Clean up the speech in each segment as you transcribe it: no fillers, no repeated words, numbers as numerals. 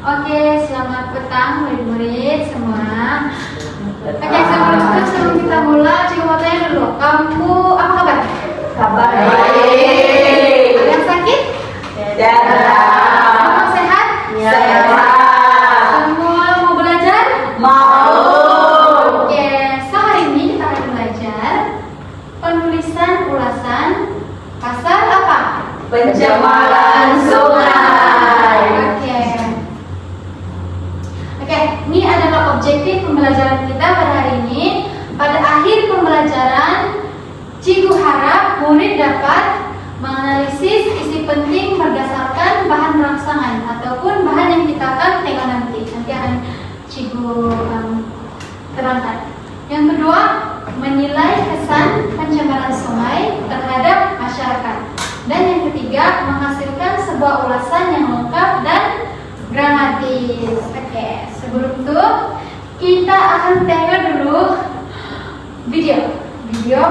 Oke, selamat petang murid-murid semua. Oke, sebelum kita mulai, Cikgu mau tanya dulu, kamu apa kabar? Kabar baik. Ada yang sakit? Tidak. Kamu sehat? Sehat. Semua mau belajar? Mau. Oke, so hari ini kita akan belajar penulisan ulasan pasal apa? Pencemaran sungai. Oke, ini adalah objektif pembelajaran kita pada hari ini. Pada akhir pembelajaran, Cikgu harap murid dapat menganalisis isi penting berdasarkan bahan rangsangan ataupun bahan yang kita akan tengok nanti. Nanti akan Cikgu terangkan. Yang kedua, menilai kesan pencemaran sungai terhadap masyarakat. Dan yang ketiga, menghasilkan sebuah ulasan yang lengkap dan gramatis. Oke, sebelum itu kita akan tengok dulu video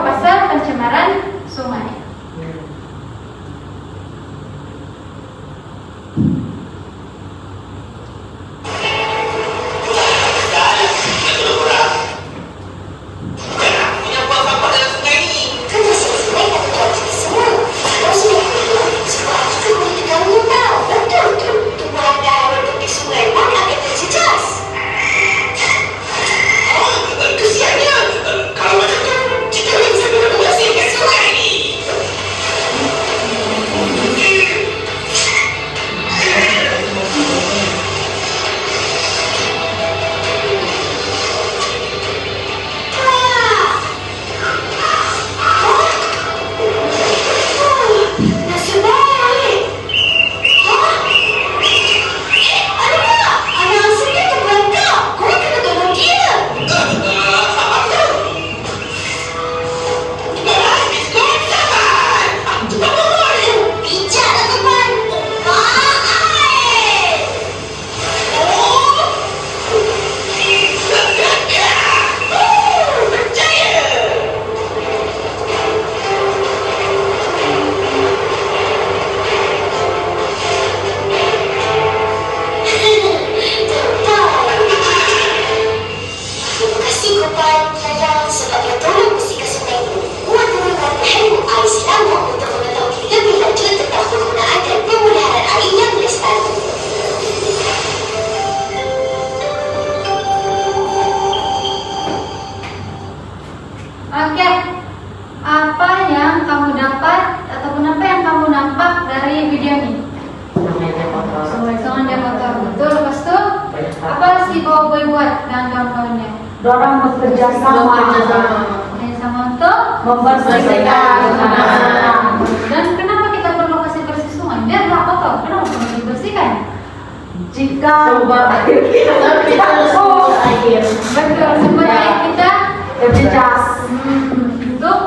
pasal pencemaran sungai. Oke, apa yang kamu dapat ataupun apa yang kamu nampak dari video ini? Sungai dia kotor, betul. Lepas itu apa si boy buat dan kawan-kawannya? Dorang bekerja sama. Sama untuk Membersihkan. Dan kenapa kita perlu bersih sungai? Dia nggak kotor. Kenapa perlu dibersihkan? Jika air kita air. Betul, supaya kita Berjejas. untuk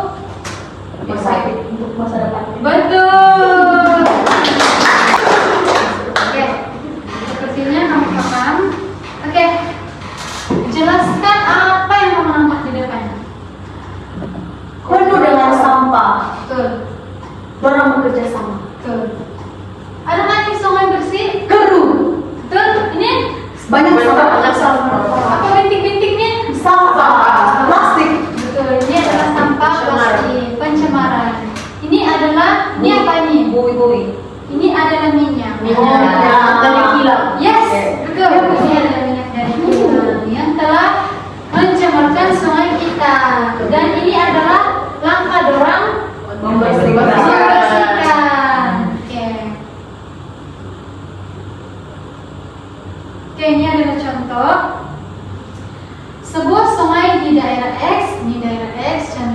masa depan. betul. Oke, sepertinya kamu paham. Oke, jelaskan apa yang kamu nampak di depan. Penuh dengan sampah. Betul, Dorang bekerja sama. betul. Ada lagi sungai bersih? Keruh. Betul. Ini Banyak sampah. apa bintik-bintiknya? Sampah. Plastik. Betul. Ini adalah sampah plastik, pencemaran. Ini apa ini? Bui-bui. Ini adalah minyak. Dari kilang. Yes, betul. Ini adalah minyak dari kilang yang telah mencemarkan sungai kita. Dan ini adalah langkah dorang membersihkan. Oke, ini adalah contoh sebuah sungai di daerah X.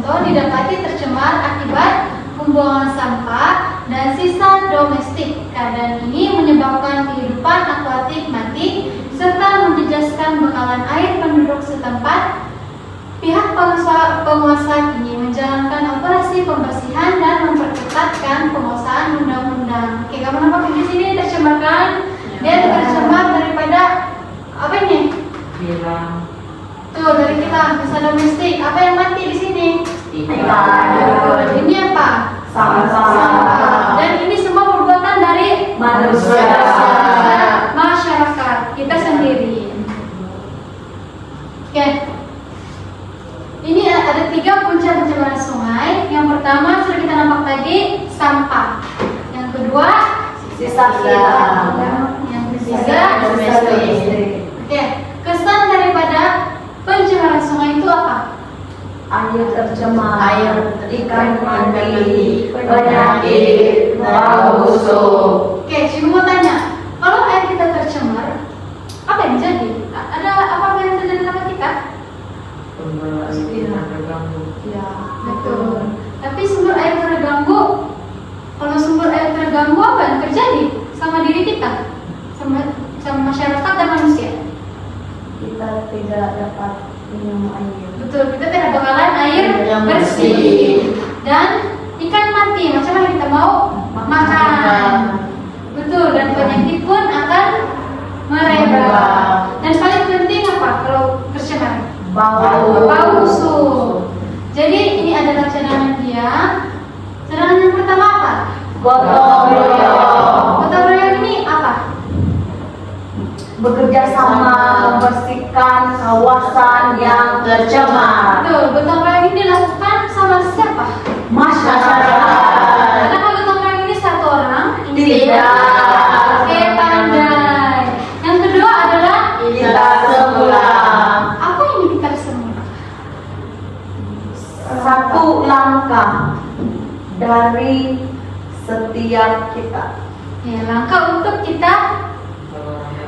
Contoh didapati tercemar akibat pembuangan sampah dan sisa domestik. Keadaan ini menyebabkan kehidupan akuatik mati serta menjejaskan bekalan air penduduk setempat. Pihak penguasa kini menjalankan operasi pembersihan dan memperketatkan penguasaan undang-undang. Oke, kamu nampak di sini tercemar kan? Dia tercemar daripada apa ini? Bilang. Tuh, dari kita sisa domestik. Apa yang mati di sini? Ikan. Ini apa? Sampah. Dan ini semua perbuatan dari Manusia. busuk. Oke, Cikgu mau tanya, kalau air kita tercemar, apa yang jadi? Ada apa yang terjadi sama kita? Pasti terganggu. Ya, betul. Tapi sumber air terganggu. Kalau sumber air terganggu, apa yang terjadi sama diri kita, sama masyarakat dan manusia? Kita tidak dapat minum air. Betul, kita tidak bakalan air Yang bersih. bersih. Dan ikan mati, macam mana kita mau makan? Betul, dan penyakit pun akan merebak. Dan paling penting apa kalau tercemar? Bau busuk. Jadi ini adalah cadangan dia. Cadangan yang pertama apa? Gotong royong. Gotong royong ini apa? Bekerja sama membersihkan kawasan yang tercemar. Betul, gotong royong ini dilakukan sama siapa? Masyarakat. Karena kalau gotong royong ini satu orang, Tidak. Oke, pandai. Yang kedua adalah Kita semula. apa ini kita semula? Satu langkah dari setiap kita Ya, langkah untuk kita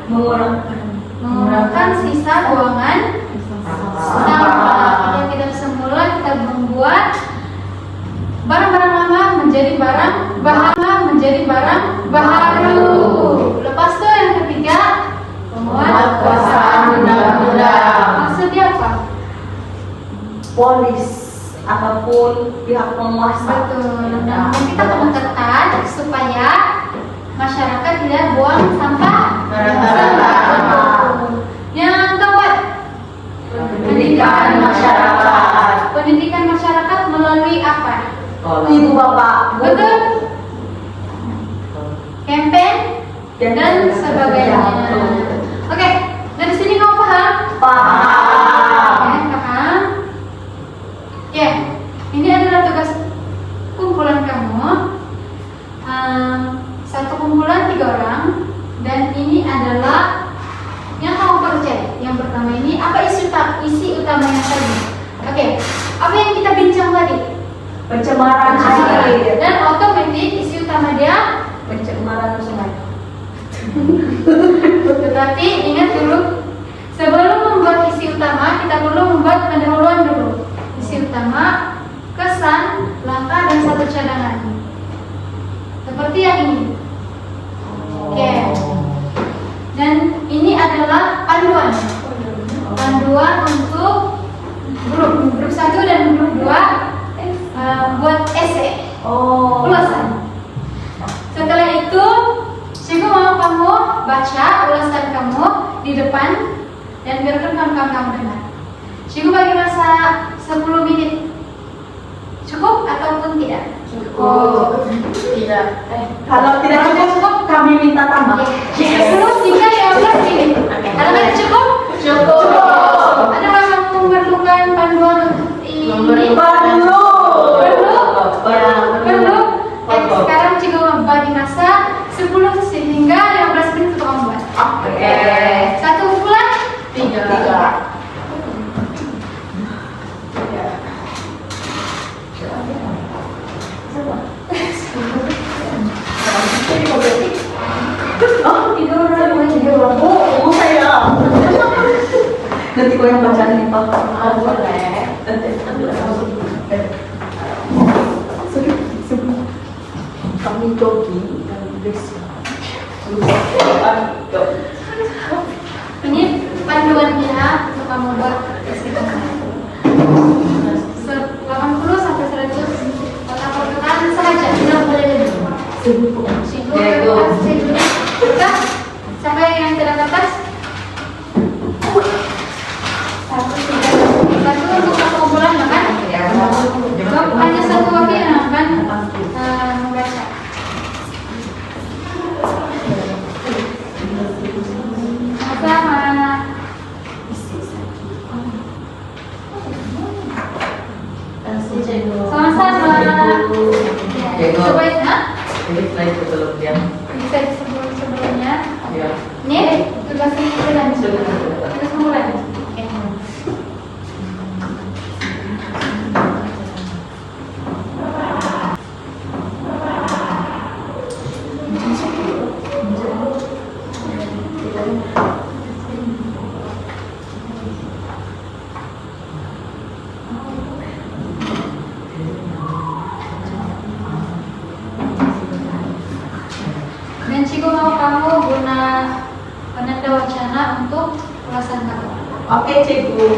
mengurangkan sisa buangan sampah. Yang kita semula kita membuat barang-barang lama menjadi barang baru. Lepas itu yang ketiga, Penguatkuasaan undang-undang. Maksudnya apa? Polis ataupun pihak penguasa. Betul. Dan kita perlu ketat supaya masyarakat tidak buang sampah. Betul. Yang keempat, Pendidikan masyarakat. Pendidikan masyarakat melalui apa? Ibu bapak, Betul. Campaign dan sebagainya. Oke, dari sini kamu paham? Paham. Ya, paham. Oke, ini adalah tugas kumpulan kamu. Satu kumpulan 3 orang, dan ini adalah yang kamu percaya. Yang pertama ini apa isi utamanya tadi? Oke, apa yang kita bincang tadi? Pencemaran air. Dan otomatis isi utama dia. Pencemaran sungai. Tetapi ingat dulu, sebelum membuat isi utama kita perlu membuat pendahuluan dulu. Isi utama, kesan, langkah, dan satu cadangan. Seperti yang ini. Oke. Dan ini adalah panduan. Panduan untuk grup 1 dan grup 2 buat esai. Ulasan. Setelah itu, Cikgu mau kamu baca ulasan kamu di depan dan biarkan kamu dengar. Cikgu bagi masa 10 menit. Cukup ataupun tidak? Cukup. Tidak. Kalau tidak cukup, kami minta tambah. 10, 3, 15 menit. Ada cukup? Cukup. Adakah kamu memerlukan panduan untuk ini? Perlu. Perlu. Sekarang Cikgu bagi masa 10 hingga 15 menit untuk membuat. Oke. Satu kumpulan? 3. Oh, saya. Nanti kau yang baca nih, Pak. Boleh. Kami jogging dan bersih. Ini panduannya untuk kamu buat isi kamu. 80 sampai 100 kata perkataan saja, tidak boleh lebih. Kita sampai yang tidak atas. Satu untuk satu kumpulan kan? Hanya satu wakil yang akan membaca. Sama-sama. Sama-sama. Coba ya. Ini slide sebelumnya. Bisa sebelumnya. Ya. Ini tugas kumpulan. Tugas kumpulan. Oke. Dan Cigo mau kamu guna penanda wacana untuk ulasan kamu. Oke, Cikgu.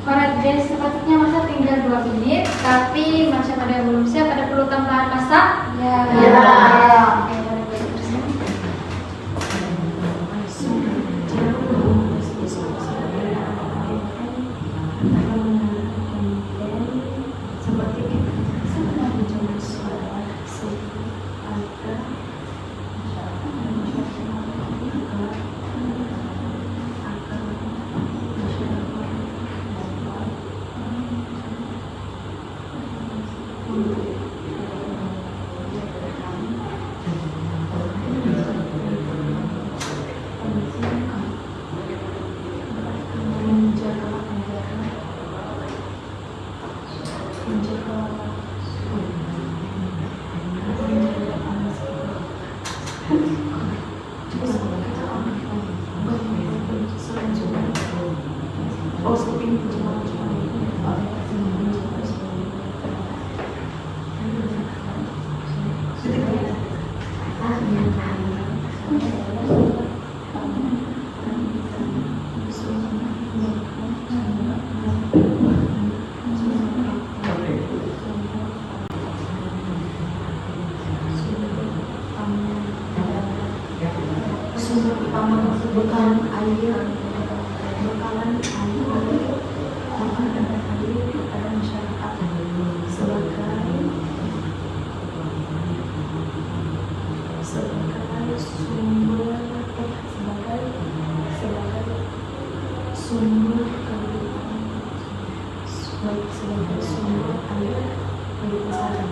Alright guys, sepatutnya masak tinggal 2 menit, tapi macam ada yang belum siap, ada perlu tambahan masak? Ya. Oke, boleh teruskan. Sumber utama bekalan air kepada masyarakat sebagai sumber air bagi masyarakat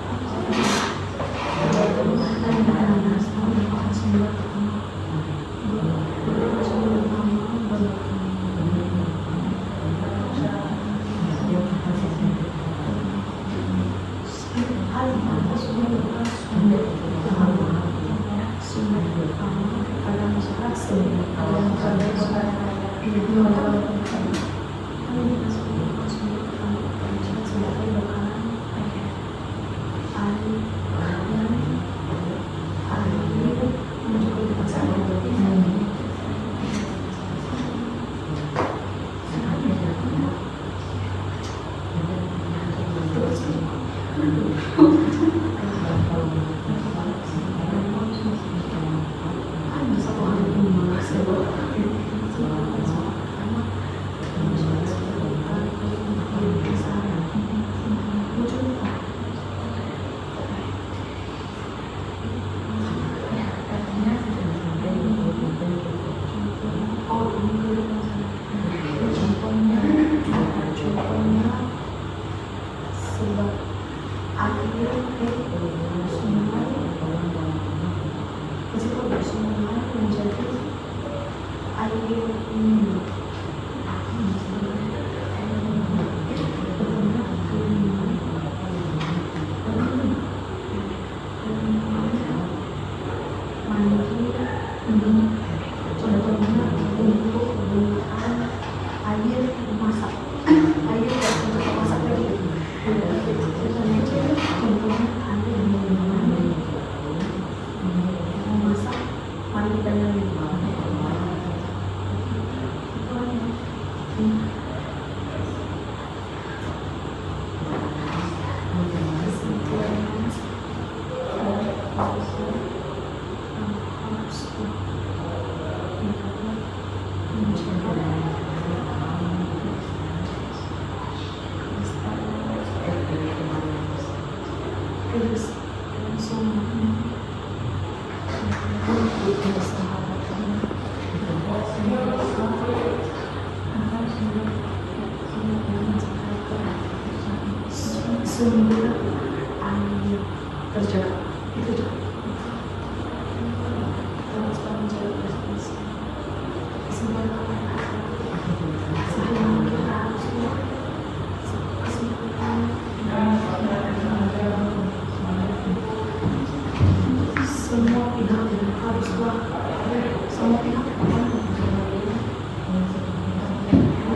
semua pihak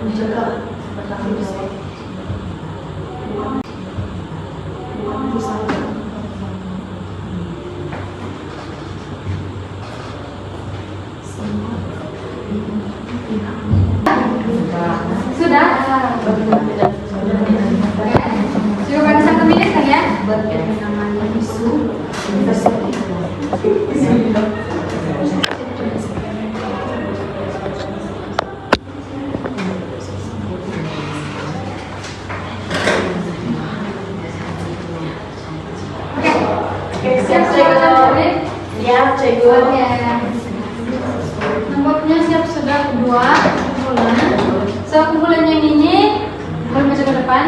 Menjaga berlaku bisa. Sudah? Sudah pada 1 menit kan ya? yang namanya isu Oke, siap sudah murid? Ya, cikgu. Oke. Nampaknya siap sudah kedua kumpulan. Kumpulan yang ini boleh baca ke depan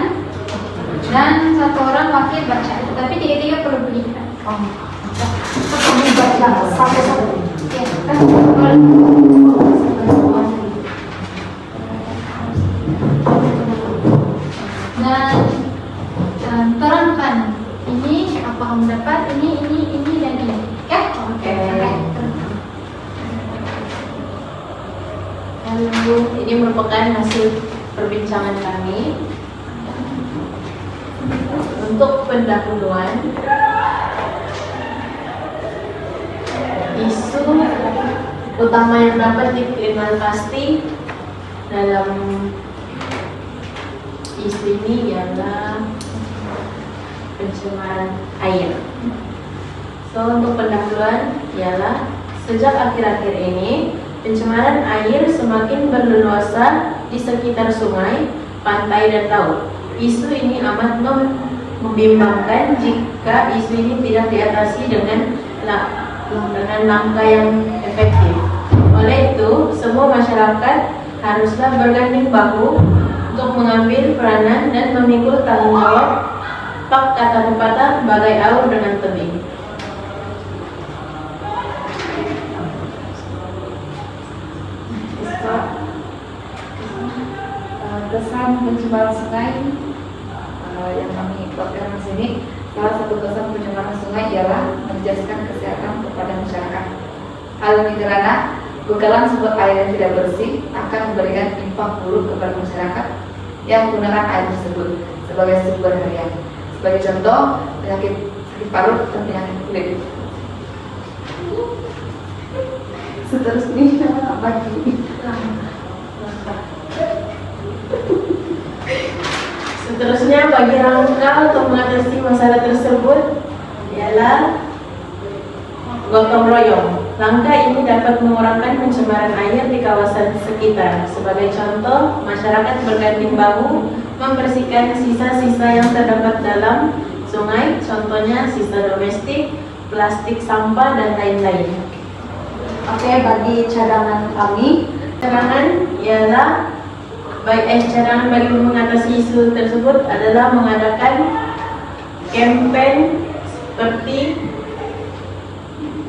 dan 1 orang wakil baca. Tapi 3-3 perlu berikan. kami baca satu-satu. Oke, boleh. Dan terangkan ini apa kamu dapat ini dan ini. Oke. Lalu ini merupakan hasil perbincangan kami. Untuk pendahuluan, isu utama yang dapat dikenal pasti dalam isu ini ialah pencemaran air. Untuk pendahuluan ialah sejak akhir-akhir ini pencemaran air semakin berleluasa di sekitar sungai, pantai, dan laut. Isu ini amat membimbangkan jika isu ini tidak diatasi dengan langkah yang efektif. Oleh itu, semua masyarakat haruslah bergandeng bahu untuk mengambil peranan dan memikul tanggung jawab. Pak kata pepatah, bagai aur dengan tebing. Kesan pencemaran sungai yang kami buatkan di sini, salah satu kesan pencemaran sungai ialah menjadikan kesehatan kepada masyarakat. Hal ini karena bekalan sumber air yang tidak bersih akan memberikan impak buruk kepada masyarakat yang menggunakan air tersebut sebagai sumber harian. Sebagai contoh, penyakit sakit parut dan penyakit kulit. Seterusnya bagi Seterusnya, bagi langkah untuk mengatasi masalah tersebut ialah gotong royong. Langkah ini dapat mengurangkan pencemaran air di kawasan sekitar. Sebagai contoh, masyarakat bergandeng bahu membersihkan sisa-sisa yang terdapat dalam sungai, contohnya sisa domestik, plastik, sampah, dan lain-lain. Oke, bagi cadangan kami, Cadangan ialah cadangan bagi mengatasi isu tersebut adalah mengadakan kampanye seperti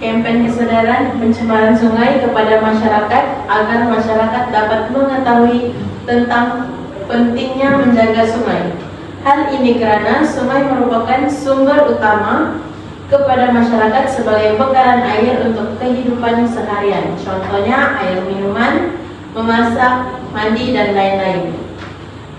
kampanye kesadaran pencemaran sungai kepada masyarakat agar masyarakat dapat mengetahui tentang pentingnya menjaga sungai. Hal ini karena sungai merupakan sumber utama kepada masyarakat sebagai bekalan air untuk kehidupan seharian. Contohnya air minuman, memasak, mandi, dan lain-lain.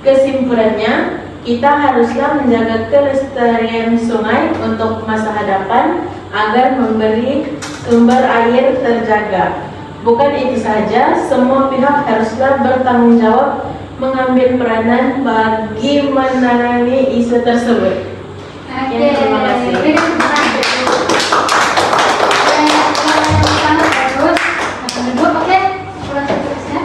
Kesimpulannya, kita haruslah menjaga kelestarian sungai untuk masa hadapan agar memberi sumber air terjaga. Bukan itu saja, semua pihak haruslah bertanggung jawab mengambil peranan bagi menangani isu tersebut. Oke, Ya, terima kasih. berikan tepuk tangan. Terus, duduk, oke? Pulang terus ya.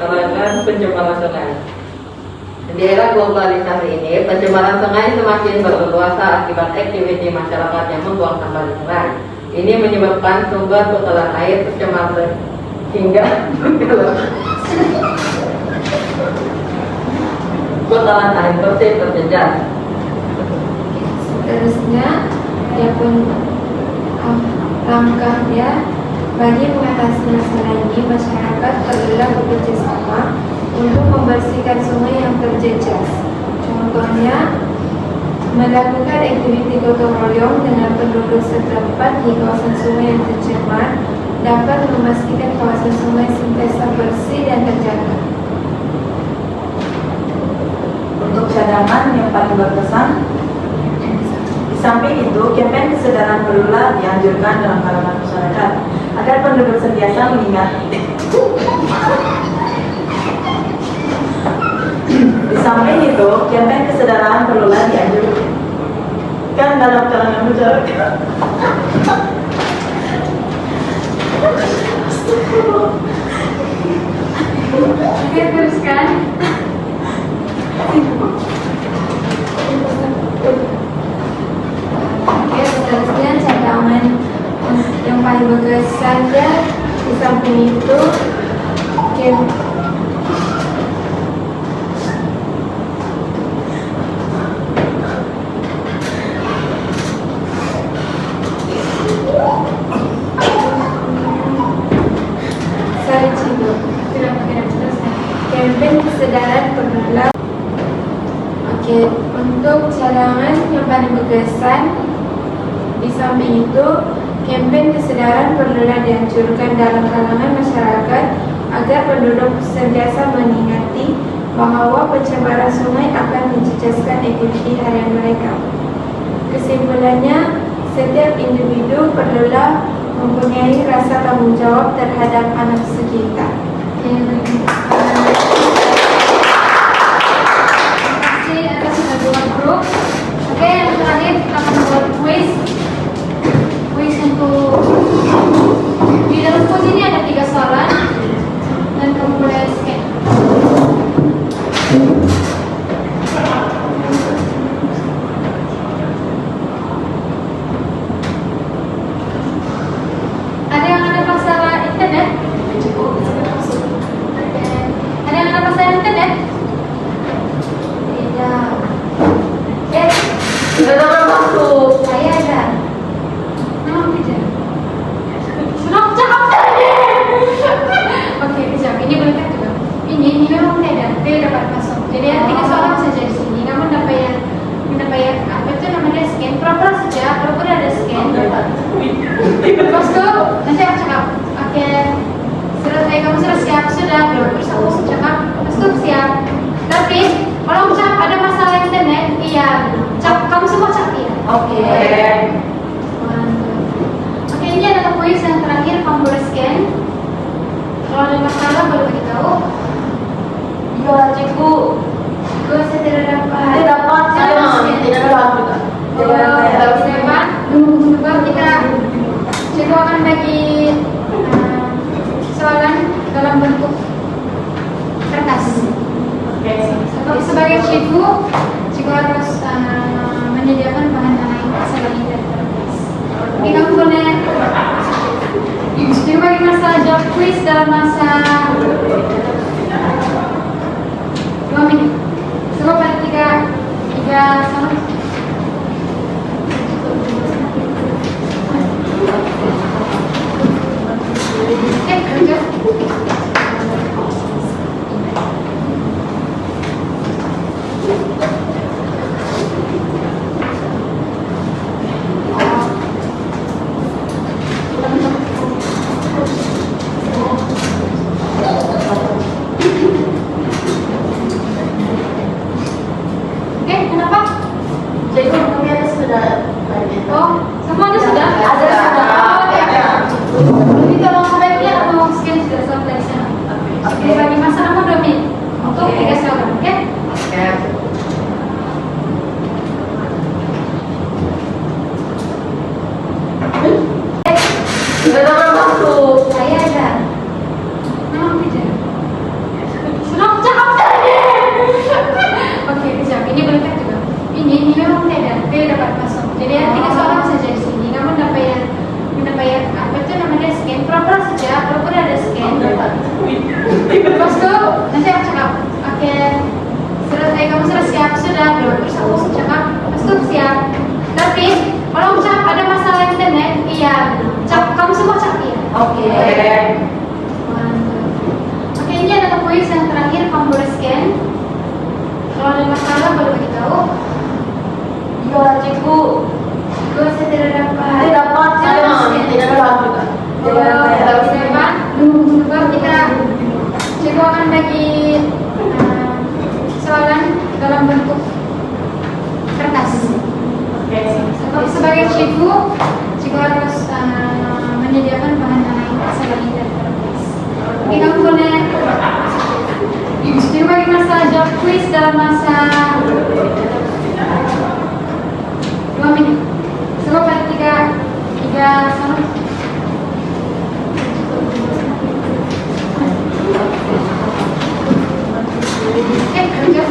Terangkan pencemaran sungai. Di era globalisasi ini, pencemaran sungai semakin berleluasa akibat aktiviti masyarakat yang membuang sampah di sungai. Ini menyebabkan sumber bekalan air tercemar hingga bekalan air bersih terjejas. Seterusnya, dia pun langkahnya bagi mengatasi masalah ini, masyarakat perlulah bekerja sama untuk membersihkan sungai yang terjejas. Contohnya, melakukan aktiviti gotong royong dengan penduduk setempat di kawasan sungai yang tercemar dapat memastikan kawasan sungai sentiasa bersih dan terjaga. Untuk cadangan yang paling berkesan, di samping itu, campaign kesadaran perlulah dianjurkan dalam kalangan masyarakat agar penduduk sentiasa mengingat. Di samping itu, campaign kesadaran perlulah dianjurkan dalam kalangan masyarakat. Oke, teruskan. Oke, seterusnya cadangan yang paling berkesan ya, di samping itu campaign kesadaran perlulah. Oke, untuk cadangan yang paling berkesan, di samping itu, campaign kesadaran perlulah dianjurkan dalam kalangan masyarakat agar penduduk sentiasa mengingati bahwa pencemaran sungai akan menjejaskan aktiviti harian mereka. Kesimpulannya, setiap individu perlulah mempunyai rasa tanggung jawab terhadap alam sekitar. Terima kasih atas kedua grup. Oke, yang terakhir kita akan buat kuis. Kuis untuk di dalam kuis ini ada 3 soalan dan kamu boleh scan. Ada yang ada masalah internet? Ada yang ada masalah internet? Tidak. Tidak dapat masuk. Saya ada. Memang tidak. Sudah cakap tadi. Oke, kejap. Ini boleh kan juga? Ini memang tidak dapat masuk. Jadi ada 3 soalan saja di sini. Namun dapat yang apa itu namanya scan. Pura-pura saja. Pura-pura ada scan. Terus tuh nanti aku cakap. Oke. Kamu sudah siap? Sudah. Terus aku cakap. Terus tuh siap. Tapi kalau cakap ada masalah internet, iya. Kamu semua cakap iya. Oke. Oke, ini adalah kuis yang terakhir, kamu boleh scan. Kalau ada masalah boleh beritahu. Iya, cikgu. Gue saya tidak dapat. Tidak dapat, saya tidak dapat juga. Tidak dapat. Coba kita cikgu akan bagi soalan dalam bentuk kertas. Oke. Sebagai cikgu harus menyediakan bahan lain selain dari kertas. Oke, kamu boleh. Cikgu bagi masalah jawab kuis dalam masa 2 menit. Coba pada tiga sama. Oke, lanjut. Oke, kenapa? Cikgu, kami ada sudah. Oh, semua ada sudah? Ada sudah. Oh, ya. Jadi tolong sebaiknya atau scan sudah sampai di sana. Oke, bagi masa kamu 2 menit untuk 3 soalan, oke? Oke. Tidak dapat masuk. Saya ada. Memang tidak. Sudah cakap tadi. Oke, kejap. Ini boleh kan juga? Ini memang tidak dapat masuk. Jadi ada 3 soalan saja di sini. Namun dapat yang apa itu namanya scan. Pura-pura saja. Pura-pura ada scan. Terus tuh nanti aku cakap. Oke. Selesai kamu Tapi kalau Cap ada masalah internet, iya. Cap, kamu semua Cap iya. Oke. Oke, ini adalah kuis yang terakhir, kamu boleh scan. Kalau ada masalah boleh beritahu. Iya, cikgu. Gue saya tidak dapat. Saya dapat. Saya tidak dapat juga. Teman-teman, coba kita coba akan bagi soalan dalam bentuk kertas. Sebagai cikgu harus menyediakan bahan lain selain dari kertas. Oke, kamu boleh. Jadi bagi masalah jawab kuis dalam masa 2 menit. Coba pada tiga sama. Oke, lanjut.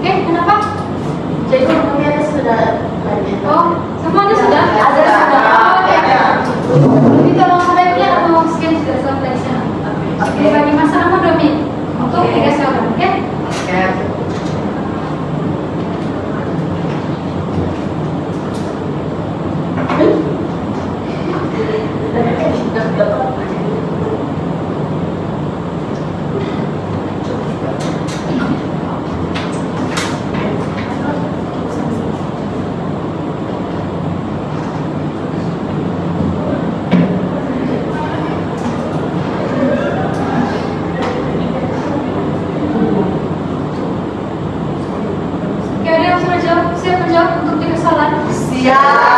Oke, kenapa? Cikgu, kami sudah Oh, semuanya sudah? Ada sudah. Oke. Jadi tolong sebaiknya mau scan sudah sampai sana. Oke, bagi masa kamu 2 menit untuk 3 soalan, oke? Oke. Oke, ada yang sudah jawab? Siap menjawab untuk 3 soalan? Siap.